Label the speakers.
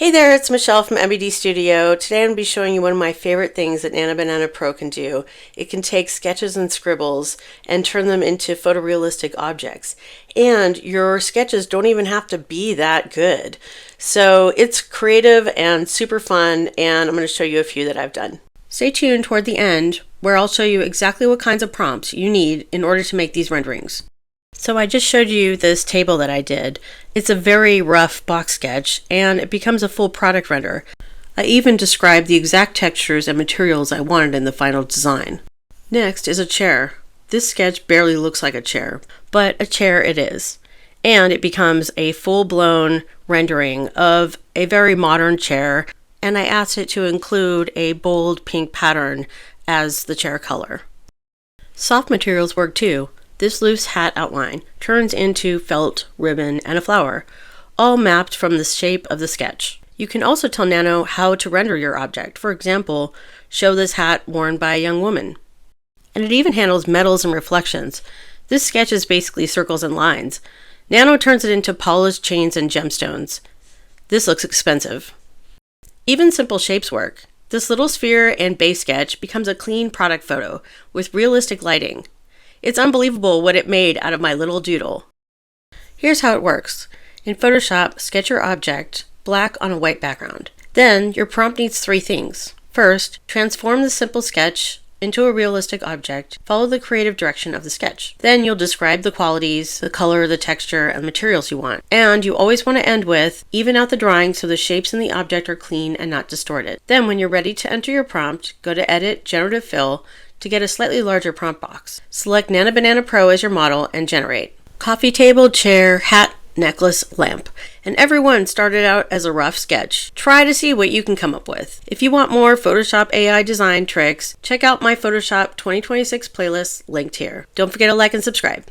Speaker 1: Hey there, it's Michelle from MBD Studio. Today I'm going to be showing you one of my favorite things that Nano Banana Pro can do. It can take sketches and scribbles and turn them into photorealistic objects. And your sketches don't even have to be that good. So it's creative and super fun, and I'm going to show you a few that I've done. Stay tuned toward the end where I'll show you exactly what kinds of prompts you need in order to make these renderings. So I just showed you this table that I did. It's a very rough box sketch and it becomes a full product render. I even described the exact textures and materials I wanted in the final design. Next is a chair. This sketch barely looks like a chair, but a chair it is. And it becomes a full-blown rendering of a very modern chair, and I asked it to include a bold pink pattern as the chair color. Soft materials work too. This loose hat outline turns into felt, ribbon, and a flower, all mapped from the shape of the sketch. You can also tell Nano how to render your object. For example, show this hat worn by a young woman. And it even handles metals and reflections. This sketch is basically circles and lines. Nano turns it into polished chains and gemstones. This looks expensive. Even simple shapes work. This little sphere and base sketch becomes a clean product photo with realistic lighting. It's unbelievable what it made out of my little doodle. Here's how it works. In Photoshop, sketch your object black on a white background. Then your prompt needs three things. First, transform the simple sketch into a realistic object. Follow the creative direction of the sketch. Then you'll describe the qualities, the color, the texture, and materials you want. And you always want to end with, even out the drawing so the shapes in the object are clean and not distorted. Then when you're ready to enter your prompt, go to Edit, Generative Fill, to get a slightly larger prompt box. Select Nano Banana Pro as your model and generate. Coffee table, chair, hat, necklace, lamp. And every one started out as a rough sketch. Try to see what you can come up with. If you want more Photoshop AI design tricks, check out my Photoshop 2026 playlist linked here. Don't forget to like and subscribe.